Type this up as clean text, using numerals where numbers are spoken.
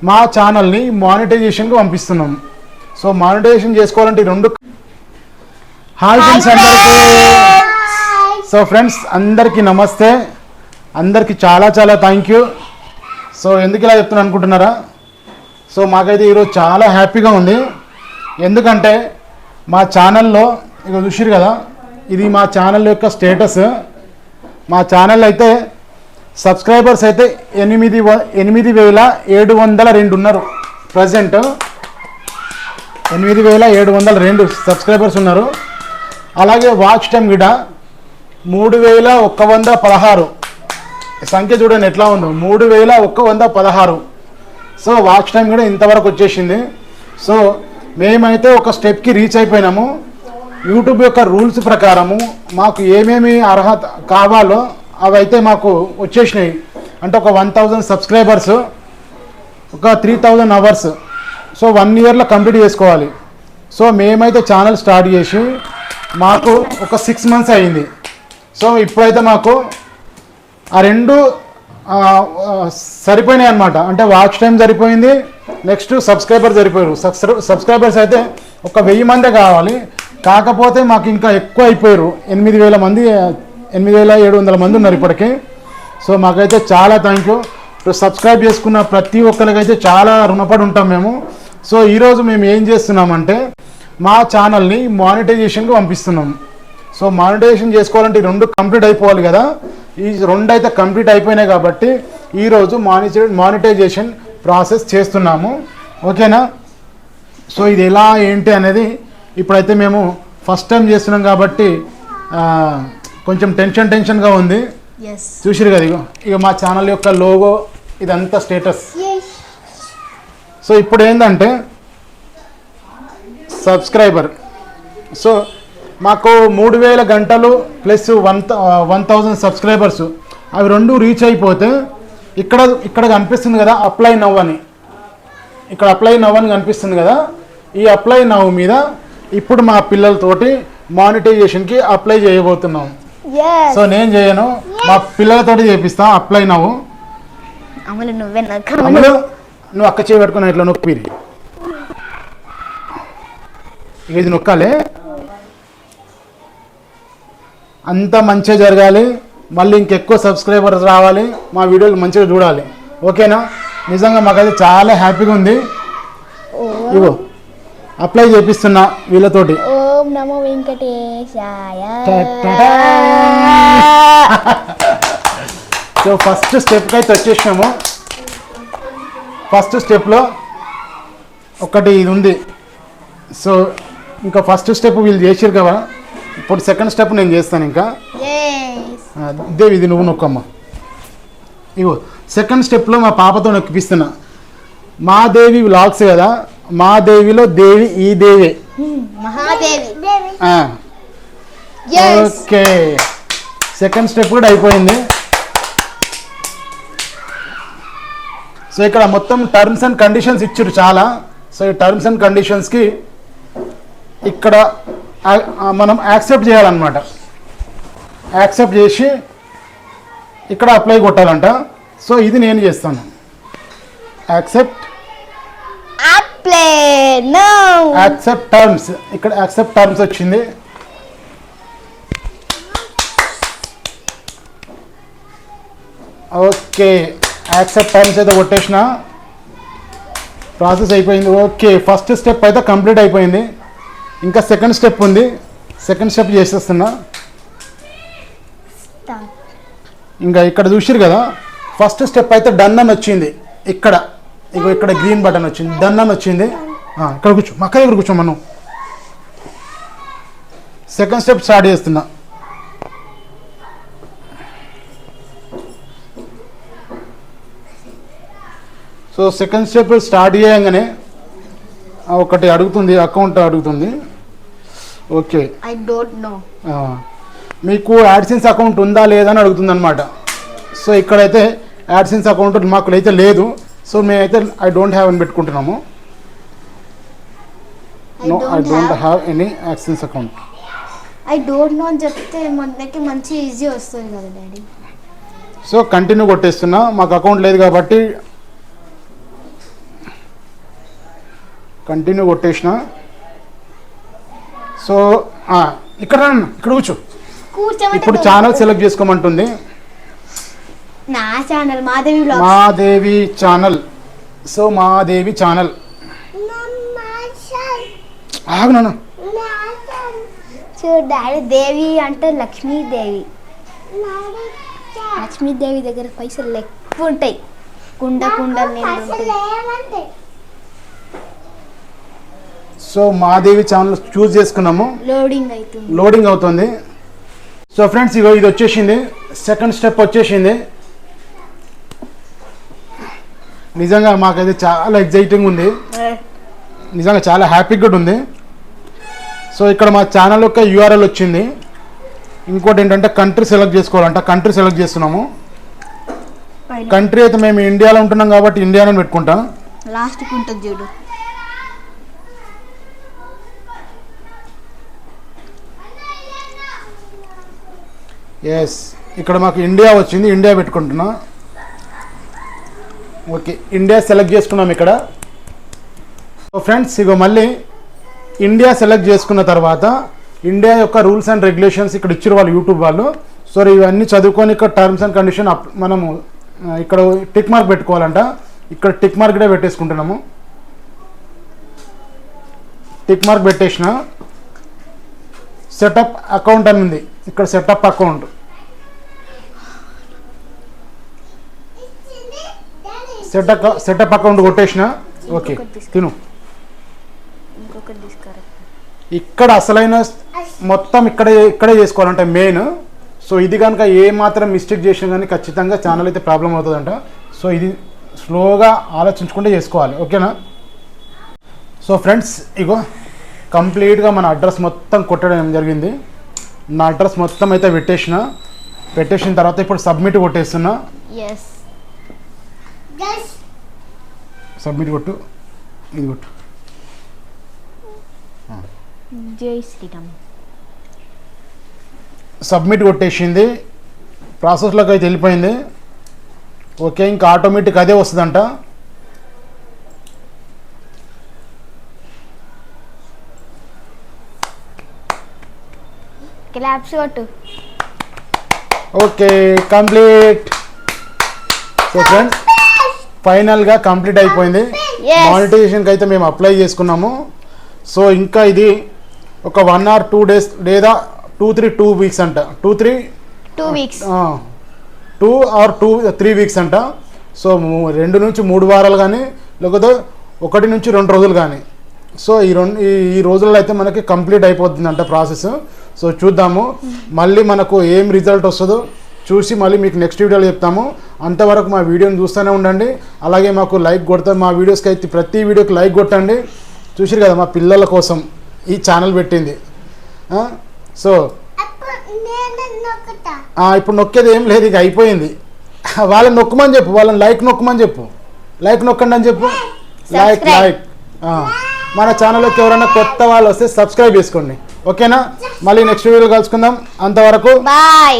మా ఛానల్ని మానిటైజేషన్కి పంపిస్తున్నాం. సో మానిటైజేషన్ చేసుకోవాలంటే రెండు. హాయ్ ఫ్రెండ్స్ అందరికీ. సో ఫ్రెండ్స్ అందరికీ నమస్తే, అందరికీ చాలా చాలా థ్యాంక్ యూ. సో ఎందుకు ఇలా చెప్తున్నాను అనుకుంటున్నారా? సో మాకైతే ఈరోజు చాలా హ్యాపీగా ఉంది. ఎందుకంటే మా ఛానల్లో ఇక చూసిరు కదా, ఇది మా ఛానల్ యొక్క స్టేటస్. మా ఛానల్ అయితే సబ్స్క్రైబర్స్ అయితే 8,702 ఉన్నారు. ప్రజెంట్ 8,702 సబ్స్క్రైబర్స్ ఉన్నారు. అలాగే వాచ్ టైం కూడా 3,116. సంఖ్య చూడండి ఎట్లా ఉందో, 3,116. సో వాచ్ టైం కూడా ఇంతవరకు వచ్చేసింది. సో మేమైతే ఒక స్టెప్కి రీచ్ అయిపోయినాము. యూట్యూబ్ యొక్క రూల్స్ ప్రకారము మాకు ఏమేమి అర్హత కావాలో అవైతే మాకు వచ్చేసినాయి. అంటే ఒక 1,000 సబ్స్క్రైబర్స్, ఒక 3,000 అవర్స్. సో 1 ఇయర్లో కంప్లీట్ చేసుకోవాలి. సో మేమైతే ఛానల్ స్టార్ట్ చేసి మాకు ఒక 6 మంత్స్ అయ్యింది. సో ఇప్పుడైతే మాకు ఆ రెండు సరిపోయినాయి అన్నమాట. అంటే వాచ్ టైం సరిపోయింది, నెక్స్ట్ సబ్స్క్రైబర్ సరిపోయారు. సబ్స్క్రైబర్స్ అయితే ఒక 1000 మందే కావాలి, కాకపోతే మాకు ఇంకా ఎక్కువ అయిపోయారు. 8,000 మంది, 8,700 మంది ఉన్నారు ఇప్పటికీ. సో మాకైతే చాలా థ్యాంక్ యూ. సబ్స్క్రైబ్ చేసుకున్న ప్రతి ఒక్కరికైతే చాలా రుణపడి ఉంటాం మేము. సో ఈరోజు మేము ఏం చేస్తున్నామంటే మా ఛానల్ని మానిటైజేషన్కి పంపిస్తున్నాం. సో మానిటైజేషన్ చేసుకోవాలంటే ఈ రెండు కంప్లీట్ అయిపోవాలి కదా. ఈ రెండు అయితే కంప్లీట్ అయిపోయినాయి కాబట్టి ఈరోజు మానిటైజేషన్ ప్రాసెస్ చేస్తున్నాము. ఓకేనా? సో ఇది ఎలా ఏంటి అనేది ఇప్పుడైతే మేము ఫస్ట్ టైం చేస్తున్నాం కాబట్టి కొంచెం టెన్షన్గా ఉంది. చూసిరు కదా, ఇక మా ఛానల్ యొక్క లోగో ఇదంతా స్టేటస్. సో ఇప్పుడు ఏంటంటే సబ్స్క్రైబర్, సో మాకు 3,000 గంటలు ప్లస్ 1,000 సబ్స్క్రైబర్స్, అవి రెండు రీచ్ అయిపోతే ఇక్కడ కనిపిస్తుంది కదా అప్లై నవ్ అని. ఇక్కడ అప్లై నవ్ అని కనిపిస్తుంది కదా. ఈ అప్లై నవ్ మీద ఇప్పుడు మా పిల్లలతోటి మానిటైజేషన్కి అప్లై చేయబోతున్నాం. సో నేను చేయను, మా పిల్లలతోటి చేపిస్తా అప్లై నవ్. నువ్వు అక్క చేయి పెట్టుకున్నా ఇట్లా నొక్కిరి, ఇది నొక్కాలి. అంతా మంచిగా జరగాలి, మళ్ళీ ఇంకెక్కువ సబ్స్క్రైబర్స్ రావాలి, మా వీడియోలు మంచిగా చూడాలి. ఓకేనా? నిజంగా మాకైతే చాలా హ్యాపీగా ఉంది. ఇగో అప్లై చేపిస్తున్నా వీళ్ళతోటి. ఓం నమో వెంకటేశాయ. సో ఫస్ట్ స్టెప్కి అయితే వచ్చేసినాము. ఫస్ట్ స్టెప్లో ఒకటి ఇది ఉంది. సో ఇంకా ఫస్ట్ స్టెప్ వీళ్ళు చేసారు కదా, ఇప్పుడు సెకండ్ స్టెప్ నేను చేస్తాను. ఇంకా దేవి ఇది నువ్వు నొక్కమ్మా. ఇగో సెకండ్ స్టెప్లో మా పాపతో నొక్కిపిస్తున్నా. మా దేవి వ్లాగ్స్ కదా, మా దేవిలో దేవి ఈ దేవి మహాదేవి. ఓకే, సెకండ్ స్టెప్ కూడా అయిపోయింది. సో ఇక్కడ మొత్తం టర్మ్స్ అండ్ కండిషన్స్ ఇచ్చారు చాలా. సో ఈ టర్మ్స్ అండ్ కండిషన్స్కి ఇక్కడ మనం యాక్సెప్ట్ చేయాలన్నమాట. యాక్సెప్ట్ చేసి ఇక్కడ అప్లై కొట్టాలంట. సో ఇది నేను చేస్తాను. యాక్సెప్ట్ యాక్సెప్ట్ టర్మ్స్, ఇక్కడ యాక్సెప్ట్ టర్మ్స్ వచ్చింది. ఓకే, యాక్సెప్ట్ టర్మ్స్ అయితే కొట్టేసిన, ప్రాసెస్ అయిపోయింది. ఓకే, ఫస్ట్ స్టెప్ అయితే కంప్లీట్ అయిపోయింది. ఇంకా సెకండ్ స్టెప్ ఉంది, సెకండ్ స్టెప్ చేసేస్తున్నా. ఇంకా ఇక్కడ చూసిరు కదా, ఫస్ట్ స్టెప్ అయితే డన్ అని వచ్చింది. ఇక్కడ ఇగో ఇక్కడ గ్రీన్ బటన్ వచ్చింది, డన్ అని వచ్చింది. ఇక్కడ కూర్చో, మా అక్క దగ్గర కూర్చో మనం. సెకండ్ స్టెప్ స్టార్ట్ చేస్తున్నా. సో సెకండ్ స్టెప్ స్టార్ట్ చేయగానే ఒకటి అడుగుతుంది, అకౌంట్ అడుగుతుంది. ఓకే, ఐ డోంట్ నో మీకు యాడ్సెన్స్ అకౌంట్ ఉందా లేదా అని అడుగుతుంది అనమాట. సో ఇక్కడైతే యాడ్సెన్స్ అకౌంట్ మాకు అయితే లేదు. సో మేమైతే ఐ డోంట్ హ్యావ్ అని పెట్టుకుంటున్నాము. No, I don't have any AdSense account. I don't know అని చెప్తే మనకి మంచి ఈజీ వస్తుంది కదా డాడీ. సో కంటిన్యూ కొట్టేస్తున్నా, మాకు అకౌంట్ లేదు కాబట్టి కంటిన్యూ కొట్టేసిన. సో ఇక్కడ కూర్చో. ఇప్పుడు ఛానల్ సెలెక్ట్ చేసుకోమంటుంది. నా channel Madevi channel. So Madevi channel. ఆగు నాన్న. చూడు డాడీ, దేవి అంటే లక్ష్మీదేవి. లక్ష్మీదేవి దగ్గర పైసలు ఎక్కువ ఉంటాయి. కుండలు సో మాదేవి ఛానల్ చూస్ చేసుకున్నాము. లోడింగ్ అవుతుంది. సో ఫ్రెండ్స్ ఇగో ఇది వచ్చేసింది. సెకండ్ స్టెప్ వచ్చేసింది. నిజంగా మాకైతే చాలా ఎగ్జైటింగ్ ఉంది. నిజంగా చాలా హ్యాపీగా ఉంది. సో ఇక్కడ మా ఛానల్ యొక్క యూఆర్ఎల్ వచ్చింది. ఇంకోటి ఏంటంటే కంట్రీ సెలెక్ట్ చేసుకోవాలంట. కంట్రీ సెలెక్ట్ చేస్తున్నాము. కంట్రీ అయితే మేము ఇండియాలో ఉంటున్నాం కాబట్టి ఇండియాలో పెట్టుకుంటాం. లాస్ట్కి ఉంటుంది చూడు. ఎస్, ఇక్కడ మాకు ఇండియా వచ్చింది. ఇండియా పెట్టుకుంటున్నాం. ఓకే, ఇండియా సెలెక్ట్ చేసుకున్నాం ఇక్కడ. సో ఫ్రెండ్స్ ఇగో మళ్ళీ ఇండియా సెలెక్ట్ చేసుకున్న తర్వాత ఇండియా యొక్క రూల్స్ అండ్ రెగ్యులేషన్స్ ఇక్కడ ఇచ్చారు వాళ్ళు, యూట్యూబ్ వాళ్ళు. సో ఇవన్నీ చదువుకొని ఇక్కడ టర్మ్స్ అండ్ కండిషన్ మనము ఇక్కడ టిక్ మార్క్ పెట్టుకోవాలంట. ఇక్కడ టిక్ మార్క్ కూడా పెట్టేసుకుంటున్నాము. టిక్ మార్క్ పెట్టేసిన. సెటప్ అకౌంట్ అని ఉంది ఇక్కడ. Setup account. సెటప్ అకౌంట్ కొట్టేసిన. ఓకే తిను. ఇక్కడ అసలైన మొత్తం ఇక్కడే చేసుకోవాలంటే మెయిన్. సో ఇది కనుక ఏ మాత్రం మిస్టేక్ చేసినా కానీ ఖచ్చితంగా ఛానల్ అయితే ప్రాబ్లం అవుతుందంట. సో ఇది స్లోగా ఆలోచించుకుంటే చేసుకోవాలి. ఓకేనా? సో ఫ్రెండ్స్ ఇగో కంప్లీట్గా మన అడ్రస్ మొత్తం కొట్టడం జరిగింది. నా అడ్రస్ మొత్తం అయితే పెట్టేసిన తర్వాత ఇప్పుడు సబ్మిట్ కొట్టేస్తున్నా. సబ్మిట్ కొట్టు. ఇది కొట్టు. జై శ్రీరామ్. సబ్మిట్ కొట్టేసింది. ప్రాసెస్లోకి అయితే వెళ్ళిపోయింది. ఓకే, ఇంకా ఆటోమేటిక్ అదే వస్తుందంట. క్లాప్స్ కొట్టు. Okay, complete. సో ఫ్రెండ్స్ ఫైనల్గా కంప్లీట్ అయిపోయింది. మానిటైజేషన్కి అయితే మేము అప్లై చేసుకున్నాము. సో ఇంకా ఇది ఒక 1 or 2 days లేదా 2 weeks అంట. 2 or 3 weeks అంట. సో 2 నుంచి 3 వారాలు కానీ లేకపోతే 1 నుంచి 2 రోజులు కానీ. సో ఈ రోజుల్లో అయితే మనకి కంప్లీట్ అయిపోతుందంట ప్రాసెస్. సో చూద్దాము మళ్ళీ మనకు ఏం రిజల్ట్ వస్తుందో చూసి మళ్ళీ మీకు నెక్స్ట్ వీడియోలో చెప్తాము. అంతవరకు మా వీడియోని చూస్తూనే ఉండండి. అలాగే మాకు లైక్ కొడతాం. మా వీడియోస్కి అయితే ప్రతి వీడియోకి లైక్ కొట్టండి. చూసారు కదా మా పిల్లల కోసం ఈ ఛానల్ పెట్టింది. సో ఇప్పుడు నొక్కేది ఏం లేదు, ఇక అయిపోయింది. వాళ్ళని నొక్కమని చెప్పు, వాళ్ళని లైక్ నొక్కమని చెప్పు. లైక్ నొక్కండి అని చెప్పు. లైక్ మన ఛానల్లోకి ఎవరైనా కొత్త వాళ్ళు వస్తే సబ్స్క్రైబ్ చేసుకోండి. ఓకేనా? మళ్ళీ నెక్స్ట్ వీడియోలో కలుసుకుందాం. అంతవరకు బాయ్.